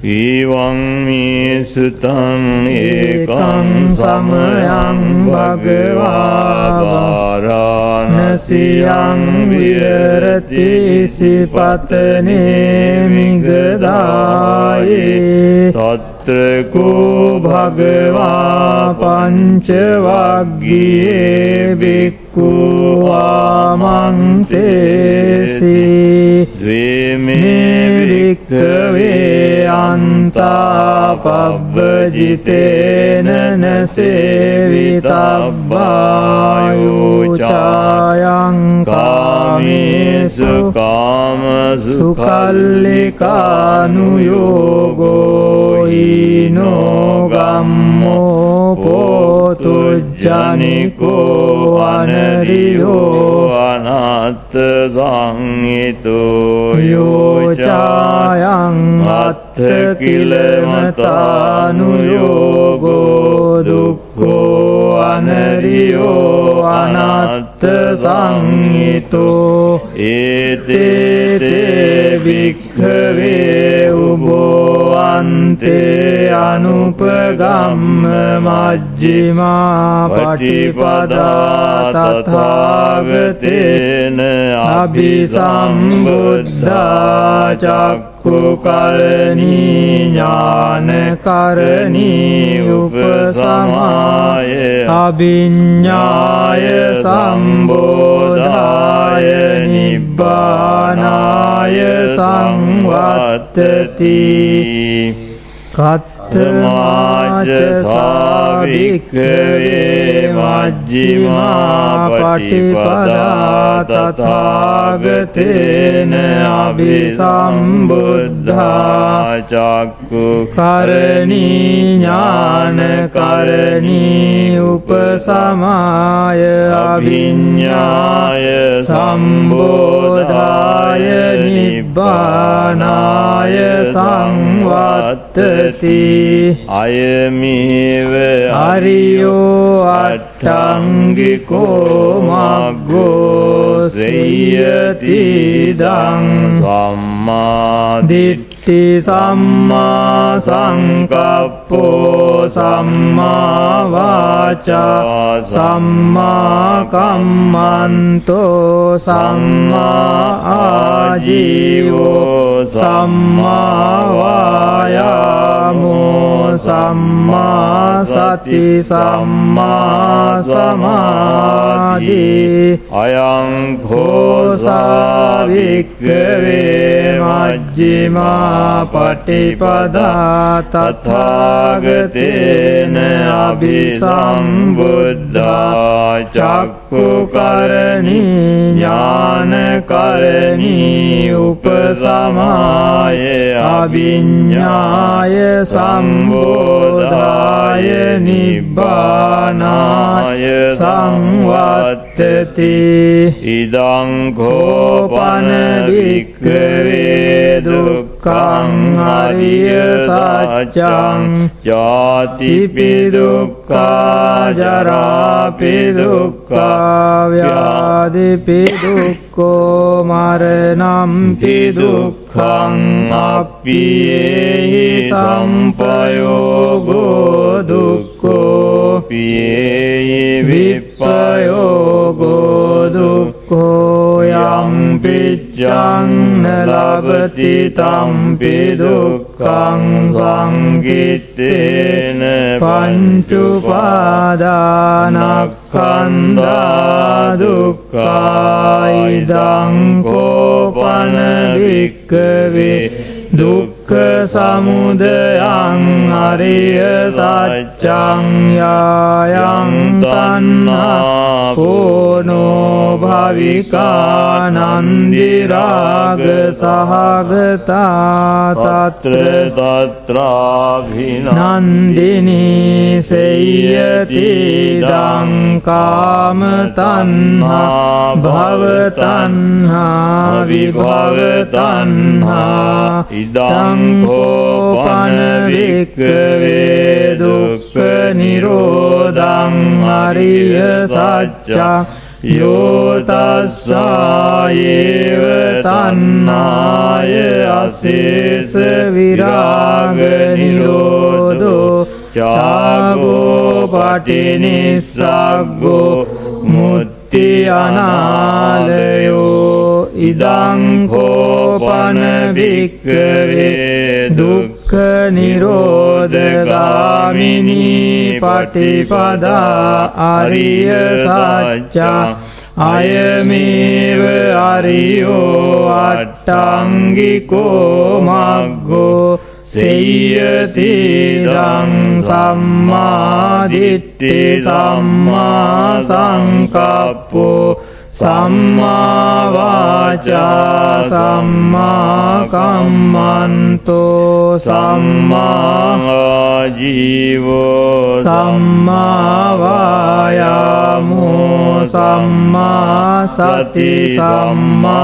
ඊවං මේ සුතං ඒකං සමයං භගවා වාරාණසියං විහෙරති සිපතනේ මිගදායේ තත්‍රකෝ භගවා පංචවග්ගියේ බික්ඛු ආමන්තේසි ද්වේමේ වික්ඛවේ අන්තාපබ්බජිතේන නසේවිතබ්බායෝ චායං කාමේසු කාමසු කල්ලිකානුයෝගෝ ඊනෝ ගම්මෝ පෝතුජ්ජනිකෝ අනරියෝ අනත්ත සංහිතෝ යෝ චායං අත්ථ කිලමතානුයෝගෝ දුක්ඛෝ අනරියෝ අනත්ත සංහිතෝ ඒතේ භික්ඛවේ උභෝ අන්තේ අනුපගම්ම මජ්ක්‍ධිමා පටිපදා තථාගතේන අභිසම්බුද්ධා චක්ඛුකරණී ඥානකරණී උපසමාය අභිඤ්ඤාය සම්බෝධාය නිබ්බානාය සංවත්තති කත්තමාච සාවික්ඛවේ මජ්ක්‍ධිමා පටිපදා තථාගතේන අභිසම්බුද්ධා චක්ඛුකරණී ඥානකරණී උපසමාය අභිඤ්ඤාය සම්බෝධාය නිබ්බානාය සංවත්තති අයමේව අරියෝ අට්ඨංගිකෝ මග්ගෝ සේයති දං සම්මා දිට්ඨි සම්මා සංකප්පෝ සම්මා වාචා සම්මා කම්මන්තෝ සම්මා ආජීවෝ සම්මා වායාමෝ සම්මා සති සම්මා සමාධි අයං ඝෝසා වික්ඛවේ මජ්ක්‍ධිමා පටිපදා තථාගතේන අභිසම්බුද්ධා චක්ඛුකරණී ඥානකරණී උපසමාය අභිඤ්ඤාය සම්බෝධාය නිබ්බානාය සංවත්තති ඉදං ඝෝපන වික්ඛවේ දුක්ඛං අරිය සත්‍යං ජාතිපි දුක්ඛා ජරාපි දුක්ඛා ව්‍යාධිපි දුක්ඛෝ මරණම්පි දුක්ඛං අප්පියේහි සම්පයෝගෝ දුක්ඛෝ පියේහි විප්පයෝගෝ දුක්ඛෝ යම් පිච්ඡං නලබති තම්පි දුක්ඛං සංකිට්ඨේන පංච උපාදානස්කන්ධා දුක්ඛා ඉදං කෝපන වික්ඛවේ දුක්ඛ සමුදයං අරිය සත්‍යං යායං තණ්හා කෝනෝ භවිකා නන්දි රාග සහගතා තත්‍රාභිනන්දිනී සේයති දං කාම තණ්හා භව තණ්හා විභව තණ්හා ඉදං කෝපන වික්ඛවේ දුක්ඛ නිරෝධං අරිය සත්‍යං Yo tassāyev tannāya asesa virāga nirodho Chāgo patinissaggo mutti anālayo Idang khopana bhikkhave dukkha nirodhagamini patipada ariya sacca ayameva ariyo attangiko maggo Seyyati dang samma ditti samma sankappo samma vaca samma kammanto samma jivo samma vayamo samma sati samma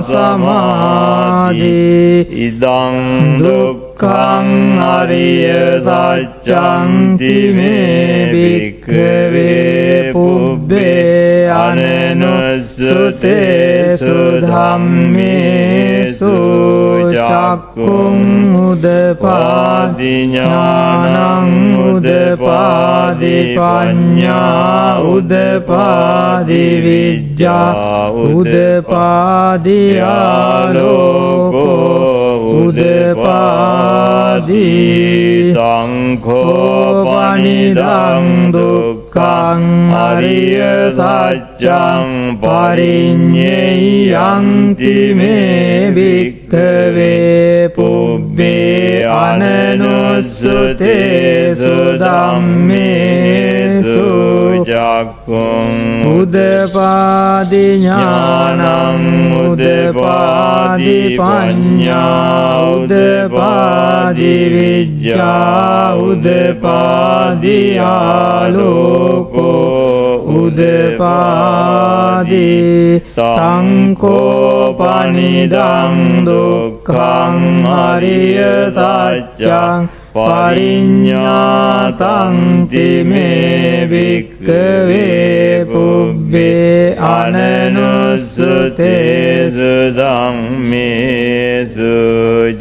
samadhi idang dukkhaṃ ariya saccāṃ me bhikkhave pubbē ananussutesu dhammesu cakkhuṃ udapādi ஞānaṃ udapādi paññā udapādi vidyā udapādi āloko udapādi saṅkho panidang dukkhaṃ ariya saccaṃ pariññeyanti me bhikkhave pubbē ananussutesu dhammesu cakkhuṃ udapādi ஞānaṃ udapādi paññā udapādi vidyā udapādi āloko udapādi saṅkho panidang dukkhaṃ ariya saccaṃ pariññātaṃ me bhikkhave pubbē ananussutesu dhammesu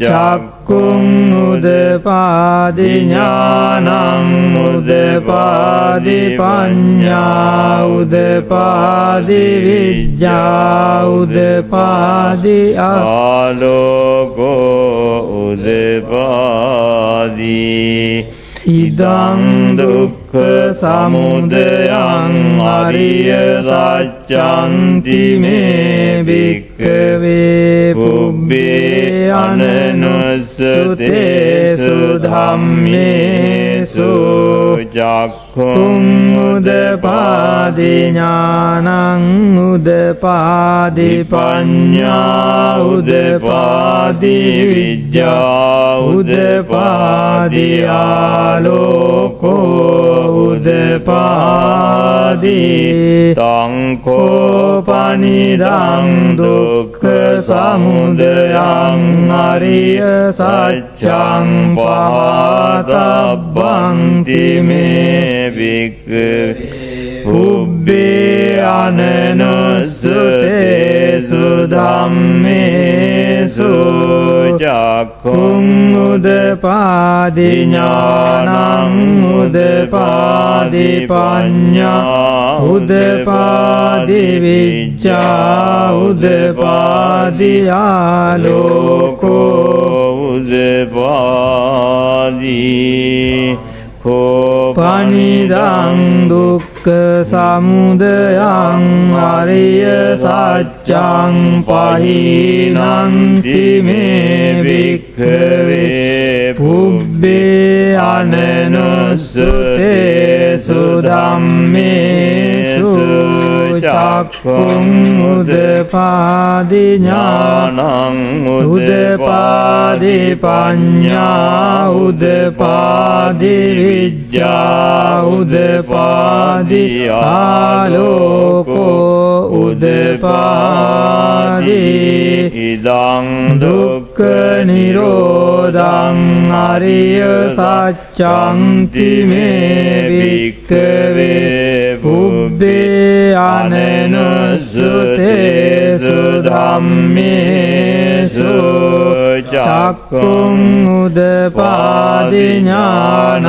cakkhuṃ udapādi ஞānaṃ udapādi paññā udapādi vidyā udapādi āloko udapādi idang dukkha samudayaṃ ariya saccaṃ me bhikkhave pubbē ananussutesu dhammesu cakkhuṃ udapādi ஞānaṃ udapādi paññā udapādi vidyā udapādi āloko udapādi saṅkho panidang dukkha samudayaṃ ariya saccaṃ pahātabbhaṃ me bhikkhave pubbē ananussutesu dhammesu cakkhuṃ udapādi ஞānaṃ udapādi paññā udapādi vidyā udapādi āloko udapādi panidang dukkha samudayaṃ ariya saccaṃ pahinanti me bhikkhave pubbē ananussutesu dhammesu cakkhuṃ udapādi ஞānaṃ udapādi paññā udapādi vidyā udapādi āloko udapādi idang dukkha nirodhaṃ ariya saccaṃ me bhikkhave පුබ්බේ අනනුසුතේසු ධම්මේසු චක්ඛුං උදපාදි ඥානං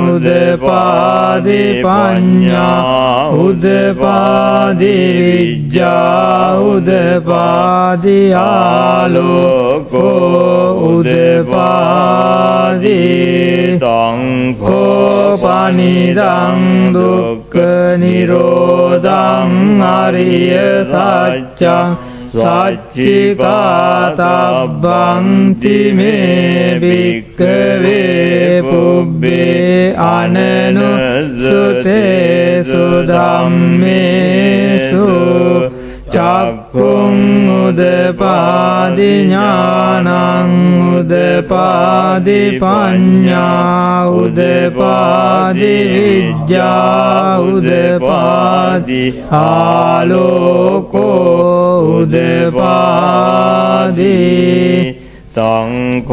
උදපාදි පඤ්ඤා උදපාදි විජ්ජා උදපාදි ආලෝකෝ උදපාදි සංඛෝපනිදං දුක්ඛ නිරෝධං අරිය සත්‍යං සච්චිකාතබ්බං තිමේ භික්ඛවේ පුබ්බේ අනනුසුතේසු ධම්මේසු චක්ඛුං උදපාදි ඥානං උදපාදි පඤ්ඤා උදපාදි විජ්ජා උදපාදි ආලෝකෝ උදපාදි සංඛෝපනිදං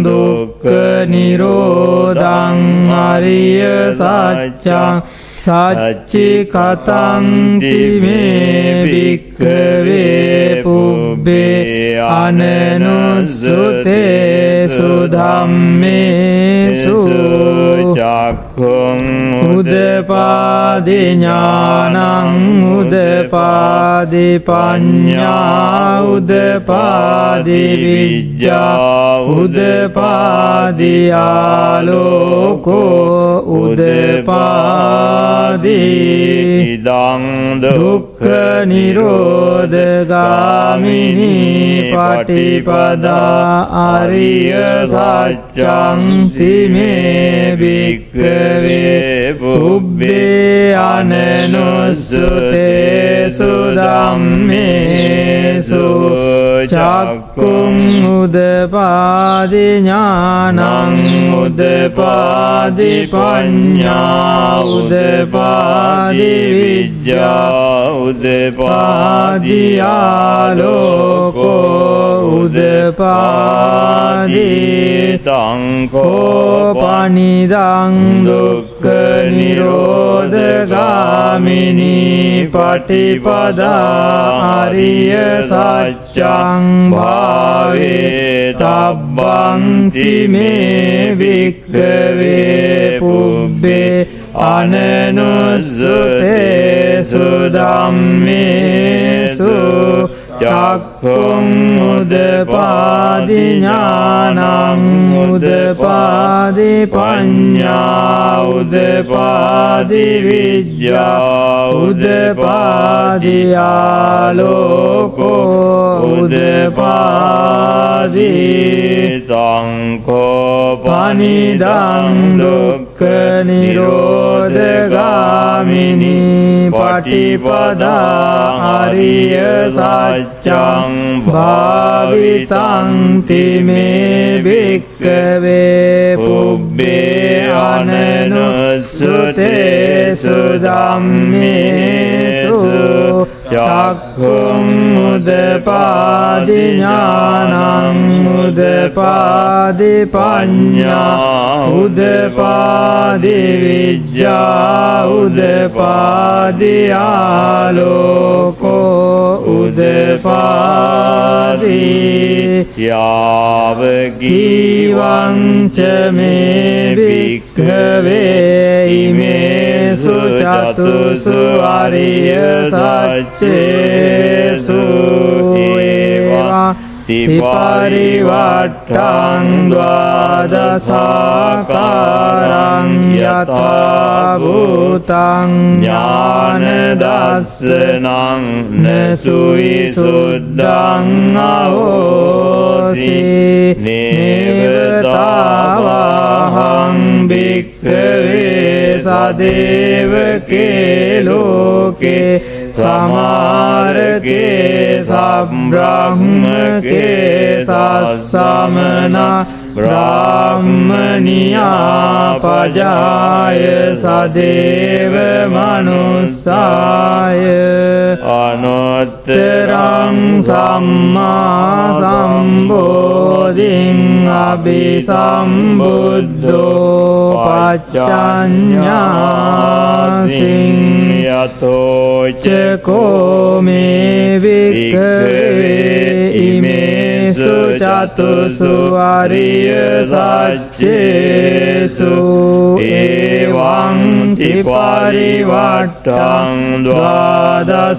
දුක්ඛ නිරෝධං අරිය සත්‍යං සච්චිකතං තිමේ භික්ඛවේ පුබ්බේ අනනුසුතේසු ධම්මේසු චක්ඛුං උදපාදි ඥානං උදපාදි පඤ්ඤා උදපාදි විජ්ජා උදපාදි ආලෝකෝ උදපාදි ඉදං දුක්ඛ නිරෝධගාමිනී පටිපදා අරිය සත්‍යං තිමේ භික්ඛවේ පුබ්බේ අනනුසුතේසු ධම්මේසු චක්ඛුං උදපාදි ඥානං උදපාදි පඤ්ඤා උදපාදි විජ්ජා උදපාදි ආලෝකෝ උදපාදි සංඛෝපනිදං දුක්ඛ නිරෝධගාමිනී පටිපදා අරිය සත්‍යං භාවේ තබ්බං තිමේ භික්ඛවේ පුබ්බේ අනනුසුතේසු ධම්මේසු චක්ඛුං උදපාදි ඥානං උදපාදි පඤ්ඤා උදපාදි විජ්ජා උදපාදි ආලෝකෝ උදපාදි සංඛෝපනිදං දුක්ඛ නිරෝධගාමිනී පටිපදා අරිය සත්‍යං භාවිතං තිමේ භික්ඛවේ පුබ්බේ අනනුසුතේසු ධම්මේසු චක්ඛුං උදපාදි ඥානං උදපාදි පඤ්ඤා උදපාදි විජ්ජා උදපාදි ආලෝකෝ උදපාදි යාව ගීවං ච මේ භික්ඛවේ ඉමේසු චතුසු ආරිය සච්චේසු ඒවා තිපරිවට්ඨං ද්වාදසාකාරං යථා භූතං ඥාන දස්සනං නසුයි සුද්ධං අහෝසි නේවතාවහං භික්ඛවේ සදේවකේ ලෝකේ සමාරකේ සබ්‍රාහ්මකේ සස්සමනා බ්‍රාහ්මනියා පජාය සදේව මනුස්සාය අනුත්තරං සම්මා සම්බෝධින් අභිසම්බුද්ධෝ පච්චඤ්ඤාසින් යතෝ චකෝ මේ වික්ඛවේ ඉමේසු චතුසු අරිය සච්චේසු එවං පරිවට්ඨං ද්වාදසාකාරං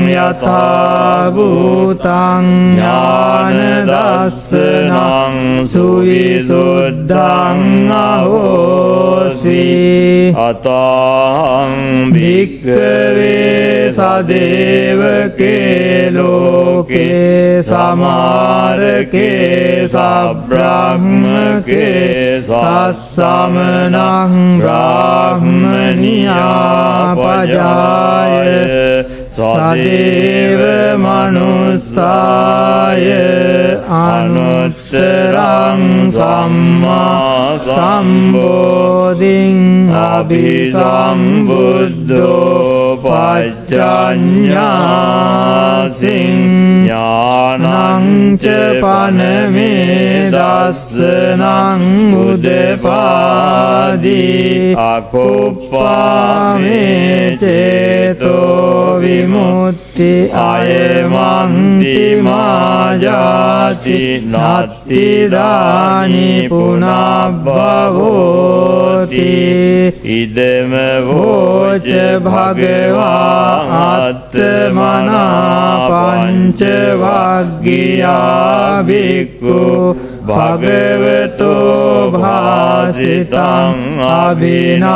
යථා භූතං ඥාන දස්සනං සුවිසුද්ධං අහෝසි අතං භික්ඛවේ සදේවකේ ලෝකේ සමාරකේ සබ්‍රාහ්මකේ සස්සමනං බ්‍රාහ්මනියා පජාය සදේව මනුස්සාය අනුත්තරං සම්මා සම්බෝධින් අභිසම්බුද්ධෝ පච්චඤ්ඤාසින් ඥානං ච පනමේ දස්සනං උදපාදී අකුප්පාමේ චේතෝ විමුක්ති අයමන්ති මාජාති නත්ති දානි පුනබ්බවෝති ඉදම වෝච භගවා අත්තමනා පංච වග්ගියා භික්ඛු භගවතෝ භාසිතං අභිනන්දුන්ති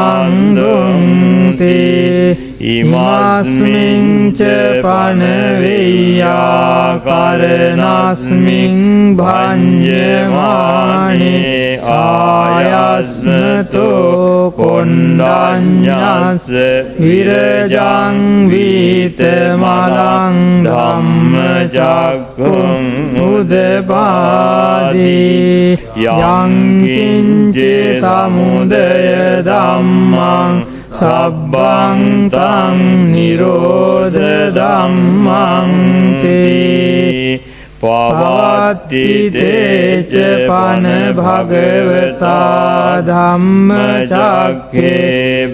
ඉමස්මින් ච පනවෙය්‍යා කරනස්මින් භඤ්ජමානේ ආයස්මතෝ කොණ්ඩඤ්ඤස්ස විරජං වීතමලං ධම්මචක්ඛුං උදපාදී යං කිංච සමුදය ධම්මං සබ්බං තං නිරෝධ ධම්මං තේ පවත්ති තේච පන භගවතා ධම්මචක්ඛේ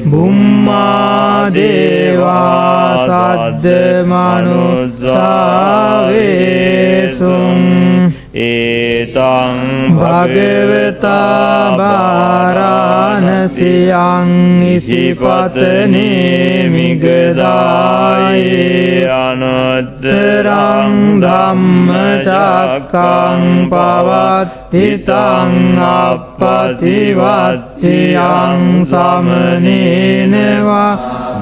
බුම්මා දේවා සද්ද මනුස්සාවේසුං ඒතං භගවතා වාරාණසියං ඉසිපතනේ මිගදායේ අනුත්තරං ධම්මචක්ඛං පවත්තිතං අප්පතිවත්තියං සමනේන වා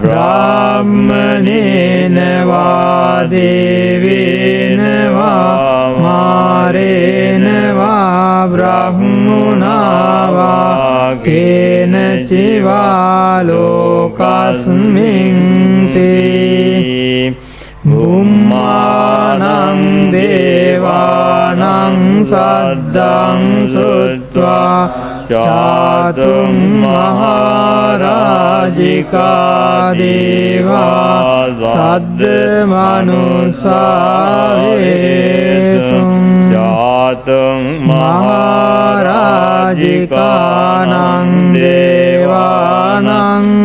බ්‍රාහ්මනේන වා දේවේන වා මාරේන වා බ්‍රහ්මුණා වා කේන චිවා ලෝකස්මින් තේ බුම්මානං දේවානං සද්දං සුත්වා චාතුම් මහරජිකා දේවා සද්ද මනුස්සාවේසුං ජාතං මහරජිකානං දේවානං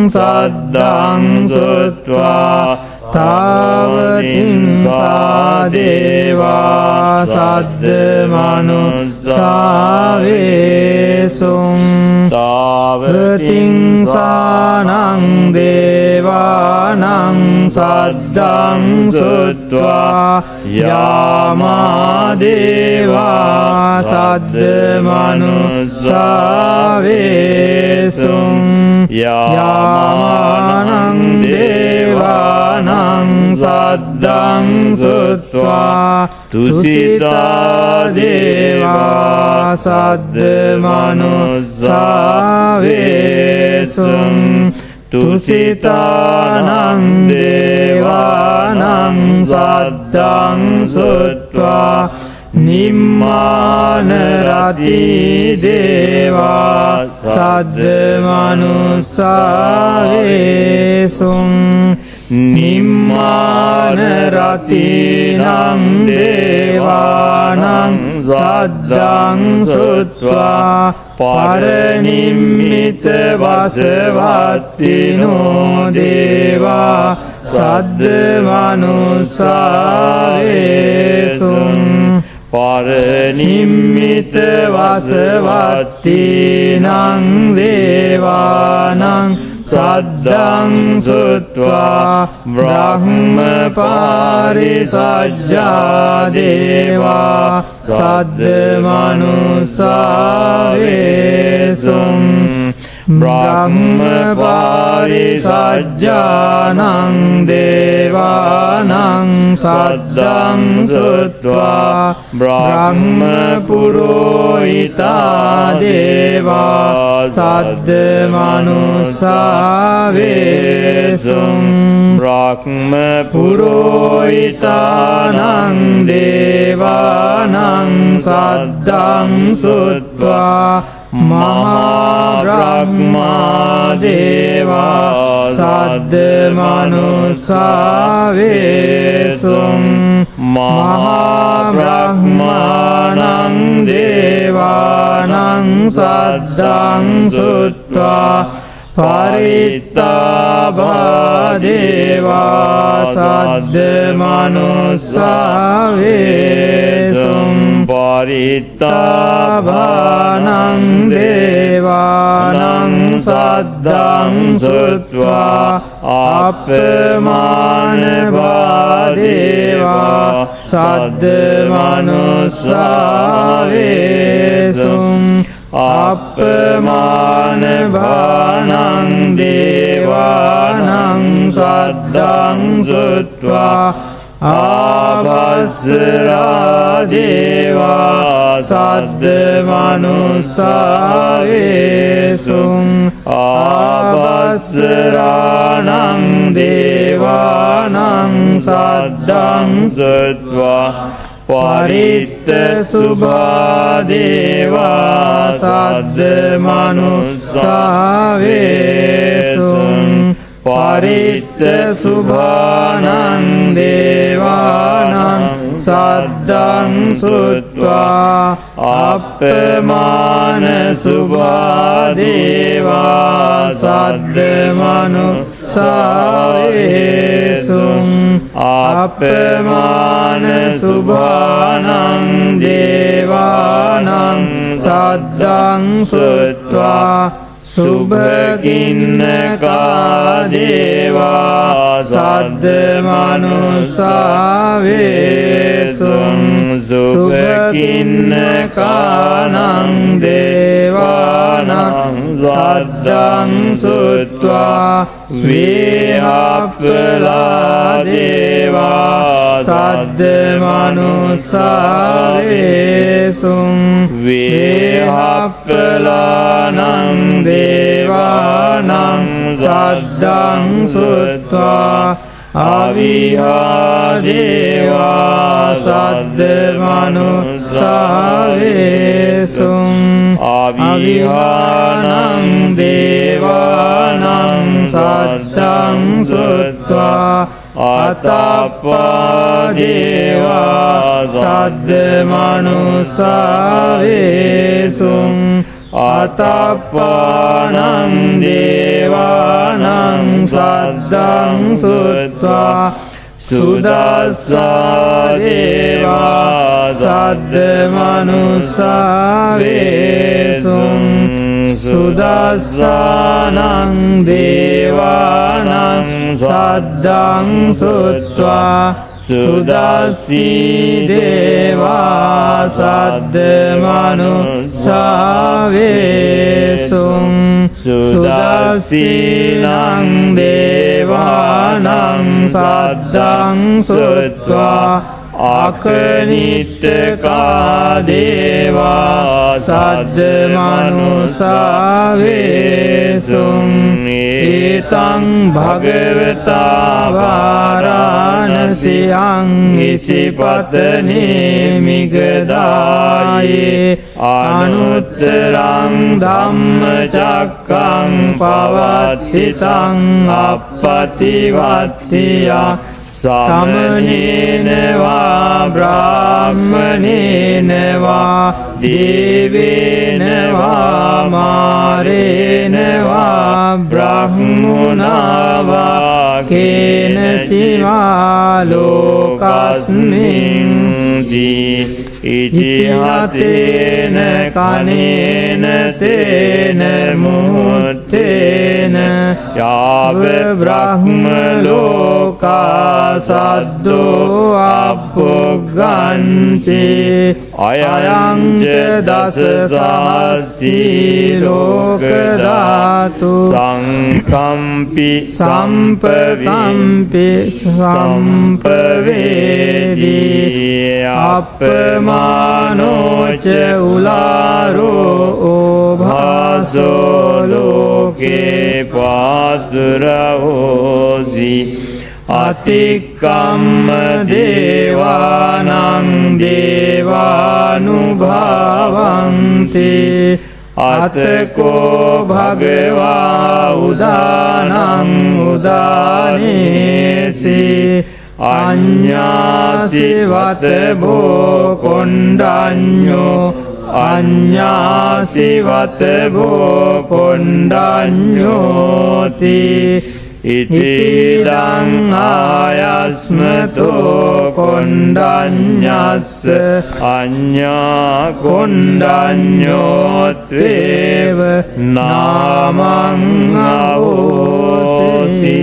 සද්දං සුත්වා තාවතිං සා දේවා සද්ද මනුස්සාවේසුං තාවතිං සානං දේවානං සද්දං සුත්වා යාමා දේවා සද්ද මනුස්සාවේසුං යාමානං දේවානං සද්දං සුත්වා තුසිතා දේවා සද්ද මනුස්සාවේසුං තුසිතානං දේවානං සද්දං සුත්වා නිම්මාන රති දේවා සද්ද මනුස්සාවේසුං නිම්මාන රතිනං දේවානං සද්ද සද්දං සුත්වා පරනිම්මිත වසවත්තිනෝ දේවා සද්ද මනුස්සාවේසුං පරනිම්මිත වසවත්තිනං දේවානං සද්දං සුත්වා බ්‍රහ්ම පාරිසජ්ජා දේවා සද්ද මනුස්සාවේසුං බ්‍රහ්ම පාරිසජ්ජානං දේවානං සද්දං සුත්වා බ්‍රහ්ම පුරෝහිතා දේවා සද්ද මනුස්සාවේසුං බ්‍රහ්ම පුරෝහිතානං දේවානං සද්දං සුත්වා මහා බ්‍රහ්මා දේවා සද්ද මනුස්සාවේසුං මහා බ්‍රහ්මාණං දේවානං සද්දං සුත්වා පරිත්තාභා දේවා සද්ද මනුස්සාවේසුං පරිත්තාභානං දේවානං සද්දං සුත්වා අපමානභා දේවා සද්ද මනුස්සාවේසුං අපමානභානං දේවානං සද්දං සුත්වා ආභස්සරා දේවා සද්ද මනුස්සාවේසුං ආභස්සරාණං දේවානං සද්දං සුත්වා පරිත්ත සුභා දේවා සද්ද මනුස්සාවේසුං පරිත්ත සුභානං දේවානං සද්දං සුත්වා අප්පමාන සුභා දේවා සද්ද මනුස්සාවේසුං අප්පමාන සුභානං දේවානං සද්දං සුත්වා සුභකින්නකා දේවා සද්ද මනුස්සාවේසුං සුභකින්නකානං දේවානං සද්දං සුත්වා වේහප්පලා දේවා සද්ද මනුස්සාවේසුං වේහප්පලානං දේවානං සද්දං සුත්වා අවිහා දේවා සද්ද මනුස්සාවේසුං අවිහානං දේවානං සද්දං සුත්වා අතප්පා දේවා සද්ද මනුස්සාවේසුං අතප්පානං දේවානං සද්දං සුත්වා සුදස්සා දේවා සද්ද මනුස්සාවේසුං සුදස්සානං දේවානං සද්දං සුත්වා සුදස්සී දේවා සද්ද මනුස්සාවේසුං සුදස්සීනං දේවානං සද්දං සුත්වා අකනිට්ඨකා දේවා සද්ද මනුස්සාවේසුං ඒතං භගවතා වාරාණසියං ඉසිපතනේ මිගදායේ අනුත්තරං ධම්මචක්ඛං පවත්තිතං අප්පතිවත්තිය සමනේන වා බ්‍රාහ්මනේන වා දේවේන වා මාරේන වා බ්‍රහ්මුණා වා කේනචිවා ලෝකස්මින් ඉතිහතේන කනේන තේන මුත්තේන යාව බ්‍රහ්ම ලෝකා සද්දෝ අපොග්ගංචේ අයං ච දස සහස්සී ලෝක ධාතු සංකම්පි සම්පකම්පි සම්පවේදී අපමානෝච උලාරෝ භාසෝ ලෝකේ පාතුරහෝසි අතික්කම්ම දේවානං දේවානුභාවන්ති අතකෝ භගවා උදානං උදානේසි අඤ්ඤාසිවත භෝ කොණ්ඩඤ්ඤෝ අඤ්ඤාසිවත භෝ කොණ්ඩඤ්ඤෝති ඉතිදං ආයස්මතෝ කොණ්ඩඤ්ඤස්ස අඤ්ඤා කොණ්ඩඤ්ඤෝත්වේව නාමං අවෝසි